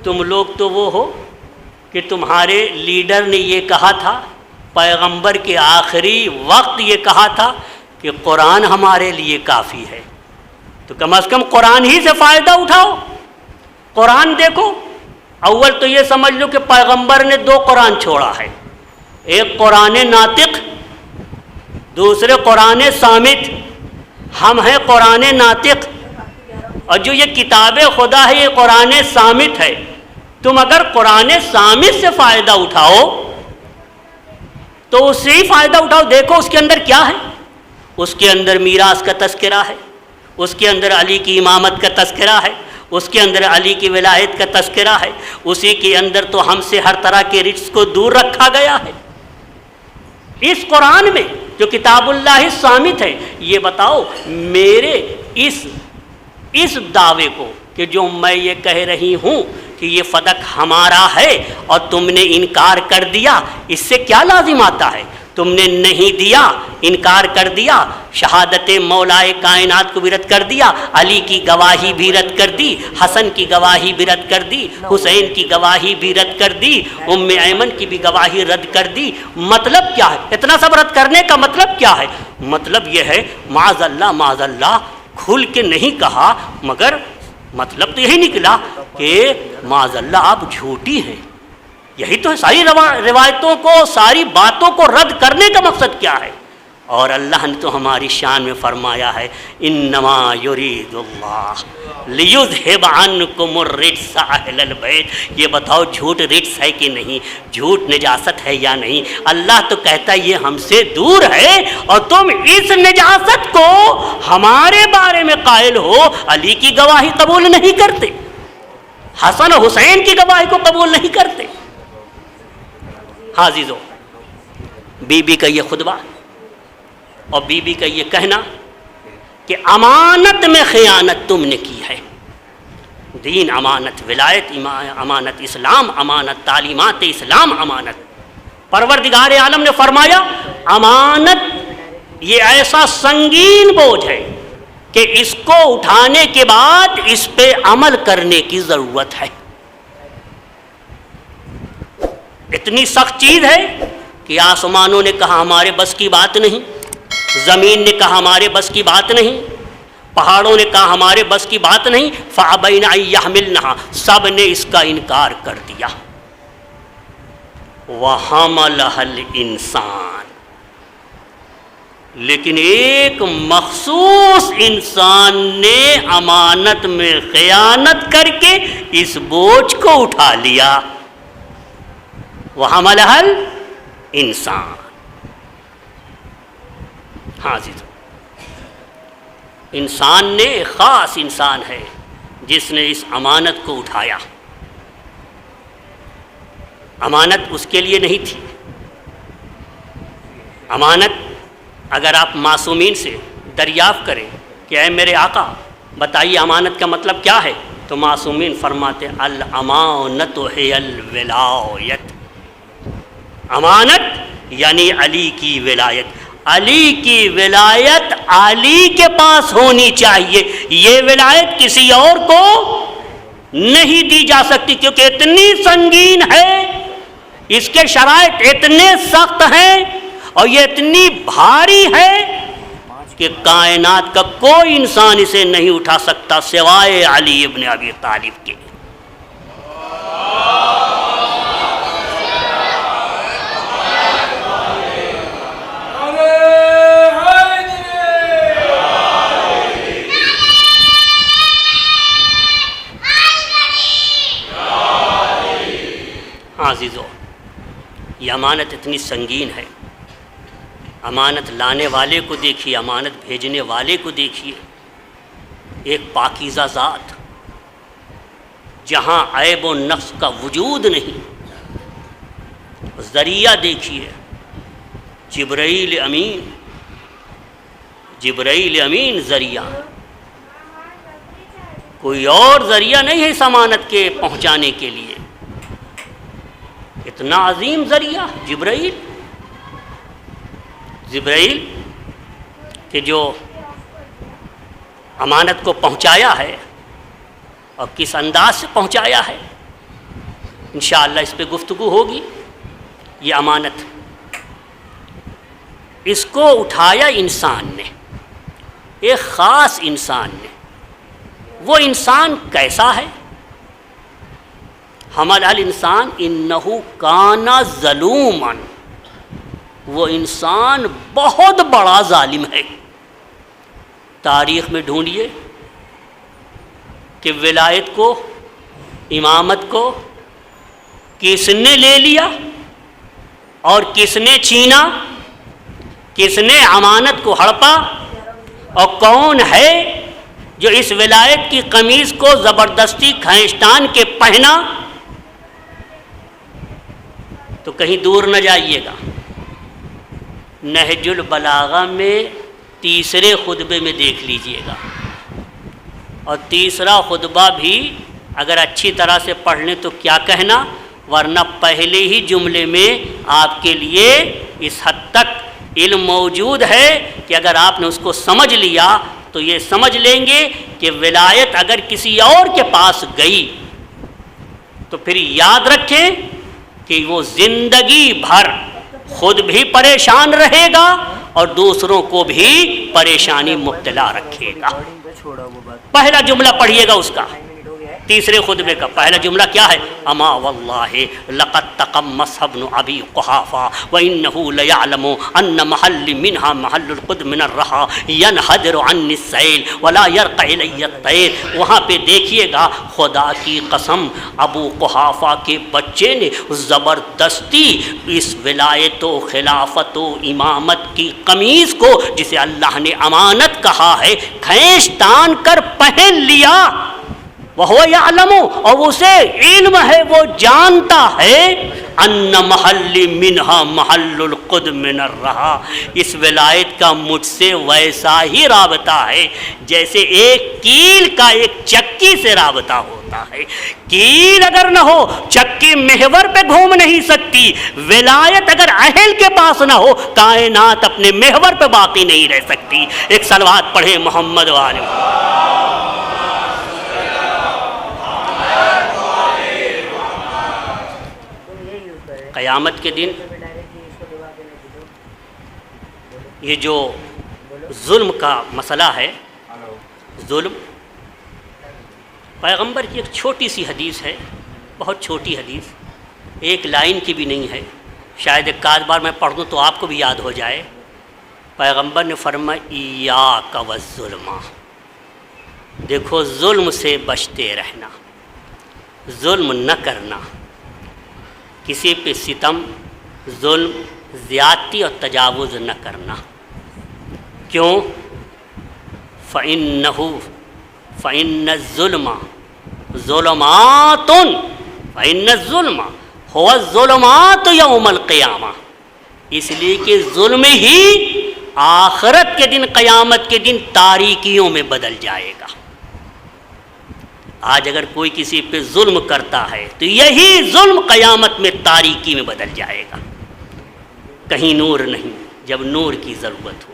تم لوگ تو وہ ہو کہ تمہارے لیڈر نے یہ کہا تھا، پیغمبر کے آخری وقت یہ کہا تھا کہ قرآن ہمارے لیے کافی ہے، تو کم از کم قرآن ہی سے فائدہ اٹھاؤ۔ قرآن دیکھو، اول تو یہ سمجھ لو کہ پیغمبر نے 2 قرآن چھوڑا ہے، ایک قرآن ناطق، دوسرے قرآن صامت۔ ہم ہیں قرآن ناطق، اور جو یہ کتاب خدا ہے یہ قرآن صامت ہے۔ تم اگر قرآن صامت سے فائدہ اٹھاؤ تو اس سے ہی فائدہ اٹھاؤ۔ دیکھو اس کے اندر کیا ہے، اس کے اندر میراث کا تذکرہ ہے، اس کے اندر علی کی امامت کا تذکرہ ہے، اس کے اندر علی کی ولایت کا تذکرہ ہے، اسی کے اندر تو ہم سے ہر طرح کے رجس کو دور رکھا گیا ہے۔ اس قرآن میں جو کتاب اللہ صامت ہے، یہ بتاؤ میرے اس دعوے کو کہ جو میں یہ کہہ رہی ہوں کہ یہ فدق ہمارا ہے اور تم نے انکار کر دیا، اس سے کیا لازم آتا ہے؟ تم نے نہیں دیا، انکار کر دیا، شہادت مولا کائنات کو بھی رد کر دیا، علی کی گواہی بھی رد کر دی، حسن کی گواہی بھی رد کر دی، حسین کی گواہی بھی رد کر دی، ام ایمن کی بھی گواہی رد کر دی۔ مطلب کیا ہے؟ اتنا سب رد کرنے کا مطلب کیا ہے؟ مطلب یہ ہے معاذ اللہ کھل کے نہیں کہا، مگر مطلب تو یہی نکلا کہ معاذ اللہ آپ جھوٹی ہیں، یہی تو ہے، ساری روایتوں کو، ساری باتوں کو رد کرنے کا مقصد کیا ہے؟ اور اللہ نے تو ہماری شان میں فرمایا ہے انما یرید اللہ لیذھب عنکم الرجس اہل البیت۔ یہ بتاؤ جھوٹ رجس ہے کہ نہیں، جھوٹ نجاست ہے یا نہیں؟ اللہ تو کہتا ہے یہ ہم سے دور ہے، اور تم اس نجاست کو ہمارے بارے میں قائل ہو، علی کی گواہی قبول نہیں کرتے، حسن و حسین کی گواہی کو قبول نہیں کرتے۔ ہاں عزیزو، بی بی کا یہ خطبہ اور بی بی کا یہ کہنا کہ امانت میں خیانت تم نے کی ہے، دین امانت، ولایت امانت، اسلام امانت، تعلیمات اسلام امانت۔ پروردگار عالم نے فرمایا امانت یہ ایسا سنگین بوجھ ہے کہ اس کو اٹھانے کے بعد اس پہ عمل کرنے کی ضرورت ہے۔ اتنی سخت چیز ہے کہ آسمانوں نے کہا ہمارے بس کی بات نہیں، زمین نے کہا ہمارے بس کی بات نہیں، پہاڑوں نے کہا ہمارے بس کی بات نہیں، فَأَبَيْنَ أَن يَحْمِلْنَهَا، سب نے اس کا انکار کر دیا۔ وَحَمَلَهَا الْإِنسَانُ، لیکن ایک مخصوص انسان نے امانت میں خیانت کر کے اس بوجھ کو اٹھا لیا۔ وَحَمَلَهَا الْإِنسَانُ۔ ہاں عزیزو، انسان نے، خاص انسان ہے جس نے اس امانت کو اٹھایا۔ امانت اس کے لیے نہیں تھی۔ امانت اگر آپ معصومین سے دریافت کریں کہ اے میرے آقا بتائیے امانت کا مطلب کیا ہے، تو معصومین فرماتے الامانت ہی الولایت، امانت یعنی علی کی ولایت۔ علی کی ولایت علی کے پاس ہونی چاہیے، یہ ولایت کسی اور کو نہیں دی جا سکتی، کیونکہ اتنی سنگین ہے، اس کے شرائط اتنے سخت ہیں اور یہ اتنی بھاری ہے کہ کائنات کا کوئی انسان اسے نہیں اٹھا سکتا سوائے علی ابن ابی طالب کے۔ عزیزو، یہ امانت اتنی سنگین ہے، امانت لانے والے کو دیکھیے، امانت بھیجنے والے کو دیکھیے، ایک پاکیزہ ذات جہاں عیب و نقص کا وجود نہیں۔ ذریعہ دیکھیے، جبرائیل امین، جبرائیل امین ذریعہ، کوئی اور ذریعہ نہیں ہے اس امانت کے پہنچانے کے لیے۔ اتنا عظیم ذریعہ جبرائیل، جبرائیل کہ جو امانت کو پہنچایا ہے، اور کس انداز سے پہنچایا ہے انشاءاللہ اس پہ گفتگو ہوگی۔ یہ امانت، اس کو اٹھایا انسان نے، ایک خاص انسان نے۔ وہ انسان کیسا ہے؟ حمل الانسان انہو کان ظلوما، وہ انسان بہت بڑا ظالم ہے۔ تاریخ میں ڈھونڈیے کہ ولایت کو، امامت کو کس نے لے لیا اور کس نے چھینا، کس نے امانت کو ہڑپا، اور کون ہے جو اس ولایت کی قمیض کو زبردستی کھینچتان کے پہنا۔ تو کہیں دور نہ جائیے گا، نہج البلاغہ میں تیسرے خطبے میں دیکھ لیجئے گا، اور تیسرا خطبہ بھی اگر اچھی طرح سے پڑھ لیں تو کیا کہنا، ورنہ پہلے ہی جملے میں آپ کے لیے اس حد تک علم موجود ہے کہ اگر آپ نے اس کو سمجھ لیا تو یہ سمجھ لیں گے کہ ولایت اگر کسی اور کے پاس گئی تو پھر یاد رکھیں کہ وہ زندگی بھر خود بھی پریشان رہے گا اور دوسروں کو بھی پریشانی مبتلا رکھے گا۔ پہلا جملہ پڑھیے گا اس کا، تیسرے خطبے کا پہلا جملہ کیا ہے؟ اما واللہ لقد تقمص ابن ابی قحافہ وانہ لیعلم ان محل منها محل القد من الرحا ینحدر عنی السیل ولا یرقع الی الطیر. وہاں پہ دیکھیے گا خدا کی قسم ابو قحافہ کے بچے نے زبردستی اس ولایت و خلافت و امامت کی قمیض کو جسے اللہ نے امانت کہا ہے کھینچ تان کر پہن لیا. وہ یعلم اور اسے علم ہے وہ جانتا ہے ان محل منہا محل القد من الرہا اس ولایت کا مجھ سے ویسا ہی رابطہ ہے جیسے ایک کیل کا ایک چکی سے رابطہ ہوتا ہے. کیل اگر نہ ہو چکی محور پہ گھوم نہیں سکتی. ولایت اگر اہل کے پاس نہ ہو کائنات اپنے محور پہ باقی نہیں رہ سکتی. ایک صلوات پڑھیں محمد والے. قیامت کے دن یہ جو ظلم کا مسئلہ ہے، ظلم، پیغمبر کی ایک چھوٹی سی حدیث ہے، بہت چھوٹی حدیث، ایک لائن کی بھی نہیں ہے، شاید ایک آدھ بار میں پڑھ دوں تو آپ کو بھی یاد ہو جائے. پیغمبر نے فرمایا ایاک والظلم، دیکھو ظلم سے بچتے رہنا، ظلم نہ کرنا، کسی پہ ستم، ظلم، زیادتی اور تجاوز نہ کرنا. کیوں؟ فَإِنَّ الظُّلْمَ ظُلُمَاتٌ فَإِنَّ الظُّلْمَ هُوَ الظُّلُمَاتُ يَوْمَ الْقِيَامَةِ، اس لیے کہ ظلم ہی آخرت کے دن، قیامت کے دن تاریکیوں میں بدل جائے گا. آج اگر کوئی کسی پہ ظلم کرتا ہے تو یہی ظلم قیامت میں تاریکی میں بدل جائے گا. کہیں نور نہیں جب نور کی ضرورت ہو.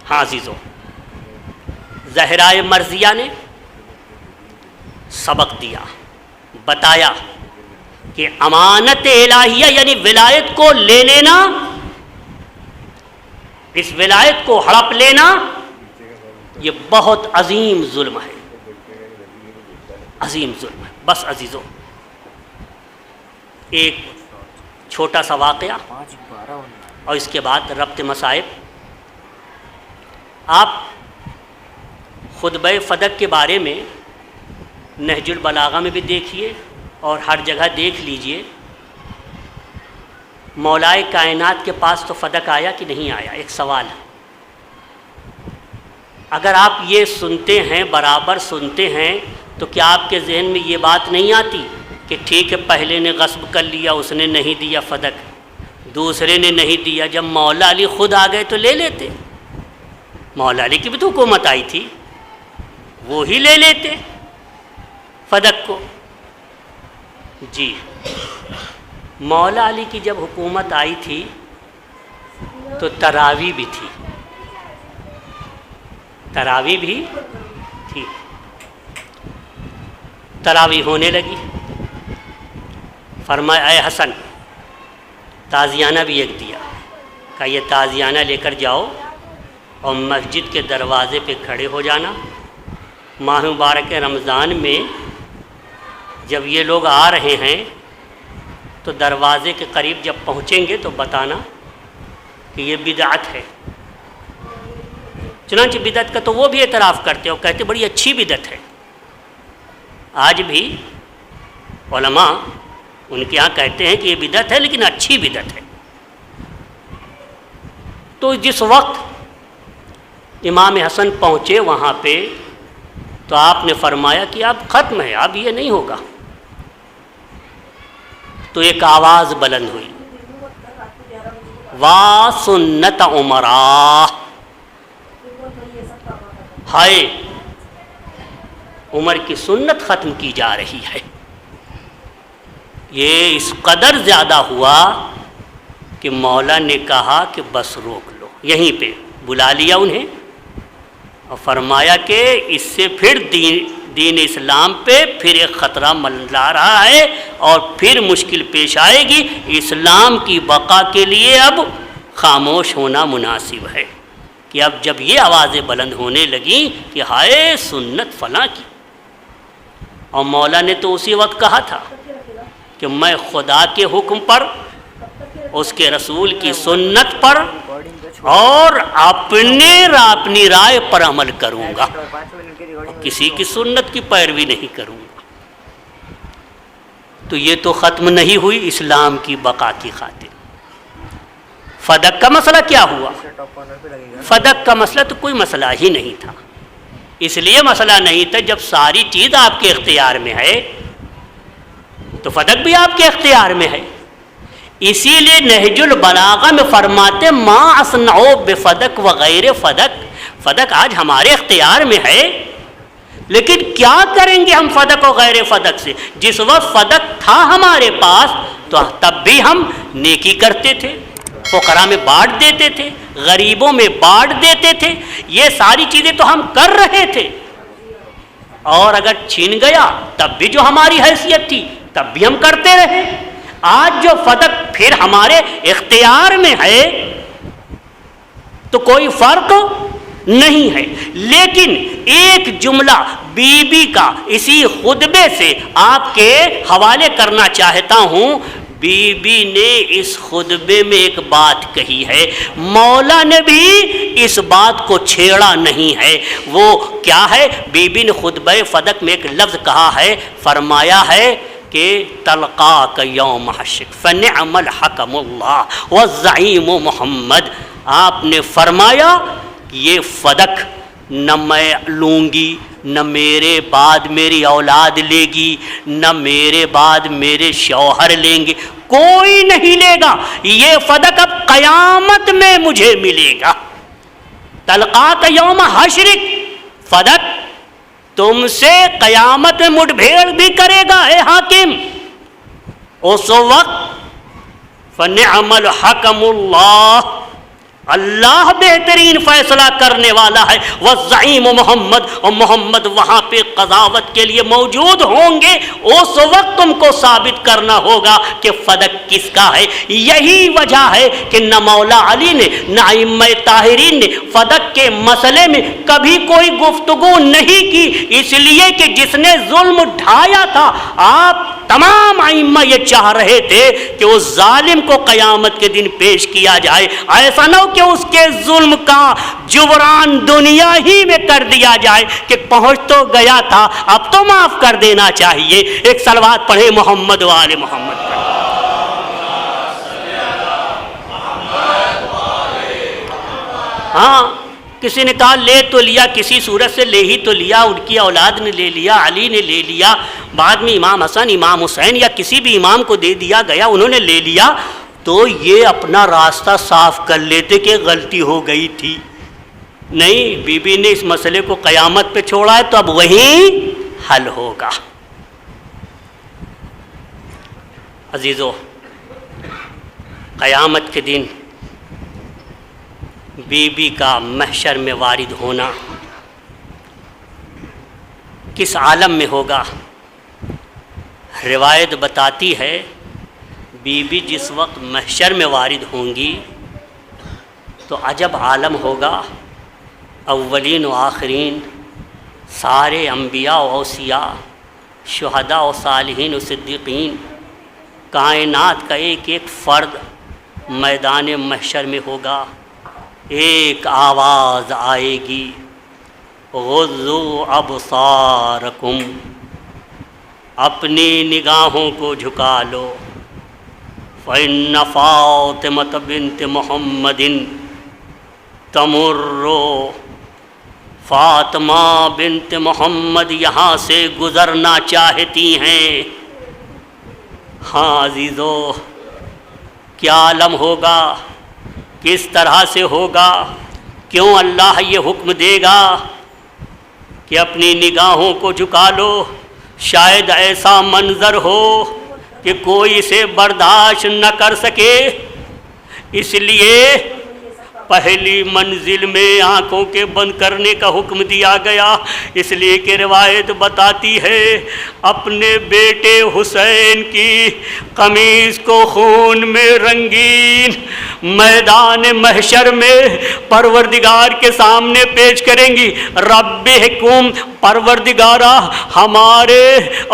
ہاں عزیزو، زہرائے مرضیہ نے سبق دیا، بتایا کہ امانت الہیہ یعنی ولایت کو لے لینا، اس ولایت کو ہڑپ لینا، یہ بہت عظیم ظلم ہے، عظیم ظلم ہے. بس عزیزو، ایک چھوٹا سا واقعہ اور اس کے بعد ربط مصائب. آپ خطبہ فدق کے بارے میں نہج البلاغہ میں بھی دیکھیے اور ہر جگہ دیکھ لیجئے، مولائے کائنات کے پاس تو فدق آیا کہ نہیں آیا؟ ایک سوال ہے. اگر آپ یہ سنتے ہیں، برابر سنتے ہیں، تو کیا آپ کے ذہن میں یہ بات نہیں آتی کہ ٹھیک ہے پہلے نے غصب کر لیا، اس نے نہیں دیا فدق، دوسرے نے نہیں دیا، جب مولا علی خود آ گئے تو لے لیتے. مولا علی کی بھی تو حکومت آئی تھی، وہ ہی لے لیتے فدق کو. جی، مولا علی کی جب حکومت آئی تھی تو تراویح بھی تھی، تراویح بھی تھی. تراویح ہونے لگی، فرمایا اے حسن تازیانہ بھی ایک دیا، کہا یہ تازیانہ لے کر جاؤ اور مسجد کے دروازے پہ کھڑے ہو جانا. ماہ مبارک رمضان میں جب یہ لوگ آ رہے ہیں تو دروازے کے قریب جب پہنچیں گے تو بتانا کہ یہ بدعت ہے. چنانچہ بدعت کا تو وہ بھی اعتراف کرتے اور کہتے بڑی اچھی بدعت ہے. آج بھی علماء ان کے ہاں کہتے ہیں کہ یہ بدعت ہے لیکن اچھی بدعت ہے. تو جس وقت امام حسن پہنچے وہاں پہ تو آپ نے فرمایا کہ اب ختم ہے، اب یہ نہیں ہوگا. تو ایک آواز بلند ہوئی، وا سنت عمرا، ہائے عمر کی سنت ختم کی جا رہی ہے. یہ اس قدر زیادہ ہوا کہ مولا نے کہا کہ بس روک لو. یہیں پہ بلا لیا انہیں اور فرمایا کہ اس سے پھر دین اسلام پہ پھر ایک خطرہ منڈلا رہا ہے اور پھر مشکل پیش آئے گی. اسلام کی بقا کے لیے اب خاموش ہونا مناسب ہے. کہ اب جب یہ آوازیں بلند ہونے لگیں کہ ہائے سنت فلاں کی، اور مولا نے تو اسی وقت کہا تھا کہ میں خدا کے حکم پر، اس کے رسول کی سنت پر اور اپنی رائے پر عمل کروں گا، کسی کی سنت کی پیروی نہیں کروں گا۔ تو یہ تو ختم نہیں ہوئی اسلام کی بقا کی خاطر۔ فدق کا مسئلہ کیا ہوا؟ فدق کا مسئلہ تو کوئی مسئلہ ہی نہیں تھا، اس لیے مسئلہ نہیں تھا جب ساری چیز آپ کے اختیار میں ہے تو فدق بھی آپ کے اختیار میں ہے۔ اسی لیے نہج البلاغہ میں فرماتے ما اصنعوا بفدق وغیر فدق، فدق آج ہمارے اختیار میں ہے لیکن کیا کریں گے ہم فدق و غیر فدق سے؟ جس وقت فدق تھا ہمارے پاس تو تب بھی ہم نیکی کرتے تھے، فقراء میں بانٹ دیتے تھے، غریبوں میں بانٹ دیتے تھے، یہ ساری چیزیں تو ہم کر رہے تھے، اور اگر چھین گیا تب بھی جو ہماری حیثیت تھی تب بھی ہم کرتے رہے۔ آج جو فدق پھر ہمارے اختیار میں ہے تو کوئی فرق نہیں ہے۔ لیکن ایک جملہ بی بی کا اسی خطبے سے آپ کے حوالے کرنا چاہتا ہوں۔ بی بی نے اس خطبے میں ایک بات کہی ہے، مولا نے بھی اس بات کو چھیڑا نہیں ہے۔ وہ کیا ہے؟ بی بی نے خطبہ فدق میں ایک لفظ کہا ہے، فرمایا ہے کہ تلقاک یوم حشر فنعم الحکم اللہ والزعیم محمد۔ آپ نے فرمایا یہ فدق نہ میں لوں گی، نہ میرے بعد میری اولاد لے گی، نہ میرے بعد میرے شوہر لیں گے، کوئی نہیں لے گا، یہ فدق اب قیامت میں مجھے ملے گا۔ تلقاک یوم حشرک، فدق تم سے قیامت میں مٹ بھیڑ بھی کرے گا اے حاکم۔ اس وقت فنعم الحکم اللہ، اللہ بہترین فیصلہ کرنے والا ہے، والزعیم محمد، اور محمد وہاں پہ قضاوت کے لیے موجود ہوں گے۔ اس وقت تم کو ثابت کرنا ہوگا کہ فدق کس کا ہے۔ یہی وجہ ہے کہ نہ مولا علی نے نہ ائمہ طاہرین نے فدق کے مسئلے میں کبھی کوئی گفتگو نہیں کی، اس لیے کہ جس نے ظلم ڈھایا تھا، آپ تمام ائمہ یہ چاہ رہے تھے کہ اس ظالم کو قیامت کے دن پیش کیا جائے، ایسا نہ ہو کہ اس کے ظلم کا جبران دنیا ہی میں کر دیا جائے کہ پہنچ تو گیا تھا اب تو معاف کر دینا چاہیے۔ ایک صلوات پڑھے محمد و آل محمد پر۔ ہاں کسی نے کہا لے تو لیا، کسی صورت سے لے ہی تو لیا، ان کی اولاد نے لے لیا، علی نے لے لیا، بعد میں امام حسن امام حسین یا کسی بھی امام کو دے دیا گیا، انہوں نے لے لیا، تو یہ اپنا راستہ صاف کر لیتے کہ غلطی ہو گئی تھی۔ نہیں، بی بی نے اس مسئلے کو قیامت پہ چھوڑا ہے تو اب وہیں حل ہوگا۔ عزیزو، قیامت کے دن بی بی کا محشر میں وارد ہونا کس عالم میں ہوگا؟ روایت بتاتی ہے بی بی جس وقت محشر میں وارد ہوں گی تو عجب عالم ہوگا، اولین و آخرین سارے انبیاء و اوصیاء، شہداء و صالحین و صدیقین، کائنات کا ایک ایک فرد میدان محشر میں ہوگا۔ ایک آواز آئے گی، غضوا ابصارکم، اپنی نگاہوں کو جھکا لو، فإن فاطمة بنت محمد تمر، فاطمہ بنت محمد یہاں سے گزرنا چاہتی ہیں۔ ہاں عزیزو، کیا عالم ہوگا، کس طرح سے ہوگا، کیوں اللہ یہ حکم دے گا کہ اپنی نگاہوں کو جھکا لو؟ شاید ایسا منظر ہو کہ کوئی اسے برداشت نہ کر سکے، اس لیے پہلی منزل میں آنکھوں کے بند کرنے کا حکم دیا گیا، اس لیے کہ روایت بتاتی ہے اپنے بیٹے حسین کی قمیص کو خون میں رنگین میدان محشر میں پروردگار کے سامنے پیش کریں گی۔ رب حکم، پروردگارا ہمارے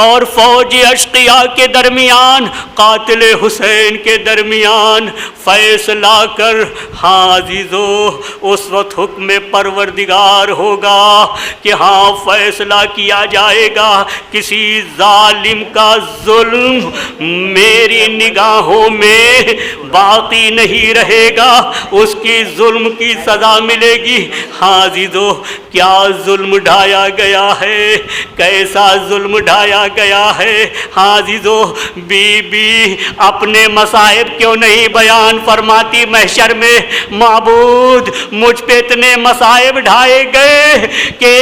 اور فوج اشقیاء کے درمیان، قاتل حسین کے درمیان فیصلہ کر۔ ہاں عزیزو، اس وقت حکم پروردگار ہوگا کہ ہاں فیصلہ کیا جائے گا، کسی ظالم کا ظلم میری نگاہوں میں باقی نہیں رہے گا، اس کی ظلم کی سزا ملے گی۔ ہاں عزیزو، کیا ظلم ڈھایا گیا ہے، کیسا ظلم ڈھایا گیا ہے۔ ہاں عزیزو، بی بی اپنے مصائب کیوں نہیں بیان فرماتی محشر میں؟ معبود مجھ پہ اتنے مصائب ڈھائے گئے کہ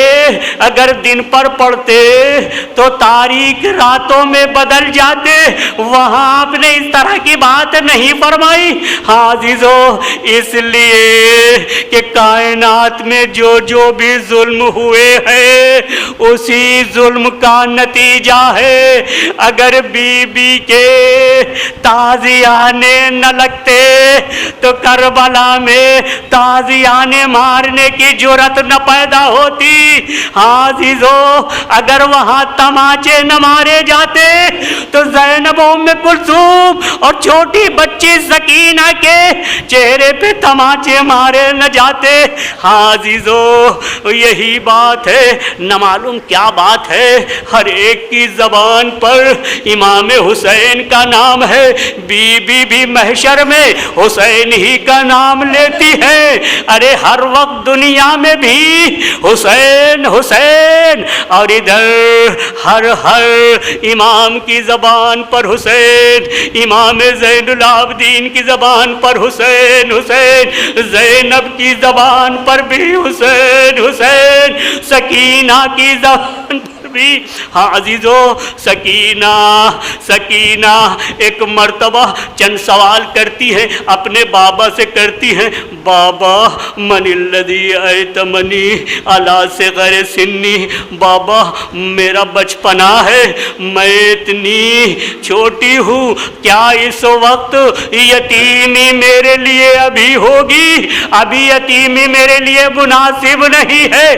اگر دن پر پڑتے تو تاریک راتوں میں بدل جاتے، وہاں آپ نے اس طرح کی بات نہیں فرمائی۔ ہاں عزیزو، اس لیے کہ کائنات میں جو جو بھی ظلم ہوئے ہیں اسی ظلم کا نتیجہ ہے۔ اگر بی بی کے تازیانے نہ لگتے تو کربلا میں تازیانے مارنے کی جرأت نہ پیدا ہوتی۔ ہاں عزیزو، اگر وہاں تماچے نہ مارے جاتے تو زینب ام کلثوم اور چھوٹی بچی سکینہ کے چہرے پہ تماچے مارے نہ جاتے۔ ہاں عزیزو، یہی بات ہے، نہ معلوم کیا بات ہے، ہر ایک کی زبان پر امام حسین کا نام ہے، بی بی بھی محشر میں حسین ہی کا نام لیتی ہے۔ ارے ہر وقت دنیا میں بھی حسین حسین، اور ادھر ہر امام کی زبان پر حسین، امام زین العابدین کی زبان پر حسین حسین، زینب کی زبان پر بھی حسین حسین، سکینہ کی زبان پر بھی۔ ہاں عزیزو، سکینہ ایک مرتبہ چند سوال کرتی ہے، اپنے بابا سے کرتی ہے، بابا من الذی ایتمنی علی صغر سنی، بابا میرا بچپنا ہے، میں اتنی چھوٹی ہوں، کیا اس وقت یتیمی میرے لیے ابھی ہوگی؟ ابھی یتیمی میرے لیے مناسب نہیں ہے۔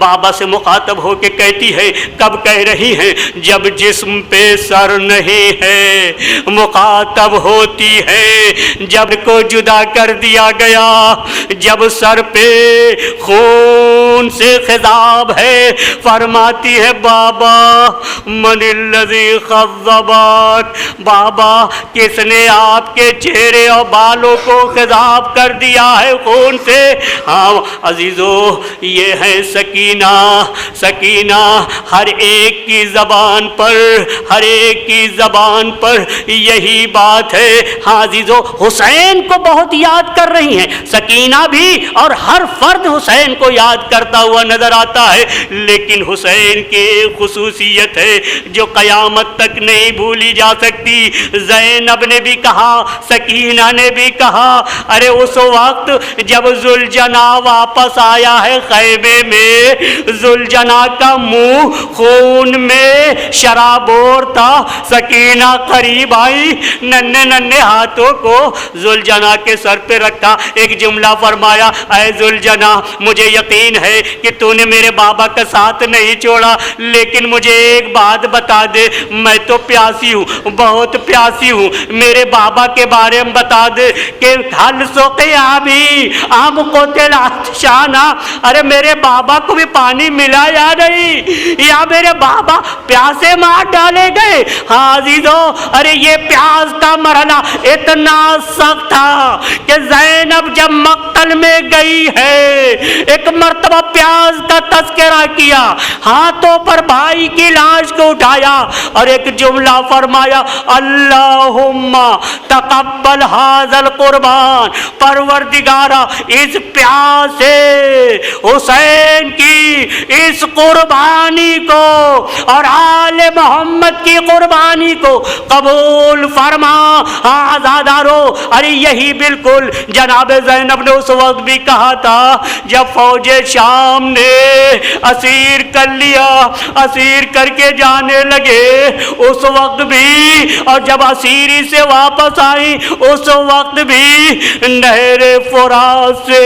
بابا سے مخاطب ہو کے کہتی ہے، کب کہہ رہی ہیں؟ جب جسم پہ سر نہیں ہے مخاطب ہوتی ہے، جب کو جدا کر دیا گیا، جب سر پہ خون سے خضاب ہے، فرماتی ہے بابا من الذی خضبک، بابا کس نے آپ کے چہرے اور بالوں کو خضاب کر دیا ہے خون سے؟ ہاں عزیزو، یہ ہے سکینہ ہر ایک کی زبان پر یہی بات ہے۔ ہاں عزیزو، حسین کو بہت یاد کر رہی ہیں سکینہ بھی، اور ہر فرد حسین کو یاد کرتا ہوا نظر آتا ہے، لیکن حسین کی ایک خصوصیت ہے جو قیامت تک نہیں بھولی جا سکتی۔ زینب نے بھی کہا، سکینہ نے بھی کہا، ارے اس وقت جب ذوالجناح واپس آیا ہے خیمے میں، ذوالجناح کا منہ خون میں شرابور تھا، سکینہ قریب آئی، ننھے ہاتھوں کو ذوالجناح کے سر پہ رکھا، ایک جملہ فرمایا، اے ذوالجناح مجھے یقین ہے کہ تو نے میرے بابا کا ساتھ نہیں چھوڑا، لیکن مجھے ایک بات بتا دے، میں تو پیاسی ہوں، بہت پیاسی ہوں، میرے بابا کے بارے میں بتا دے کہ حل سقیا بھی آم قتل عطشانا، ارے میرے بابا کو بھی پانی ملا یا نہیں، یا میرے بابا پیاسے مار ڈالے گئے؟ ہاں عزیزو، ارے یہ پیاس کا مرحلہ اتنا سخت تھا کہ زینب جب مقتل میں گئی ہے، ایک مرتبہ پیاس کا تذکرہ کیا، ہاتھوں پر بھائی کی لاش کو اٹھایا اور ایک جملہ فرمایا، اللہم تقبل ھذا القربان، پروردگارا اس پیاسے حسین کی اس قربانی کو اور آل محمد کی قربانی کو قبول فرما۔ آزادارو، ارے یہی بالکل جناب زینب نے اس وقت بھی کہا تھا جب فوج شام شام نے اسیر کر لیا، اسیر کر کے جانے لگے اس وقت بھی، اور جب اسیری سے واپس آئی اس وقت بھی نہر فرات سے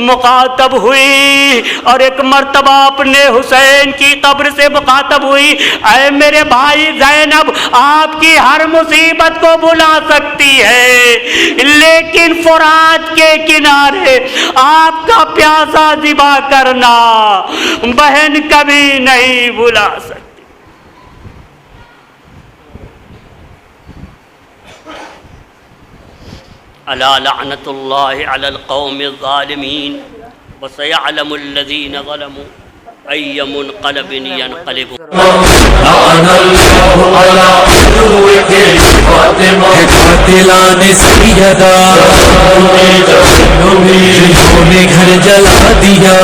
مخاطب ہوئی، اور ایک مرتبہ اپنے حسین کی قبر سے مخاطب ہوئی، اے میرے بھائی زینب آپ کی ہر مصیبت کو بلا سکتی ہے لیکن فرات کے کنارے آپ کا پیاسا ذبح کرنا بہن کبھی نہیں بلا سکتی۔ الا لعنت اللہ علی القوم الظالمین وسيعلم الذین ظلموا ای منقلب ینقلبون۔ قاتلان سیدہ جنہوں نے گھر جلا دیا۔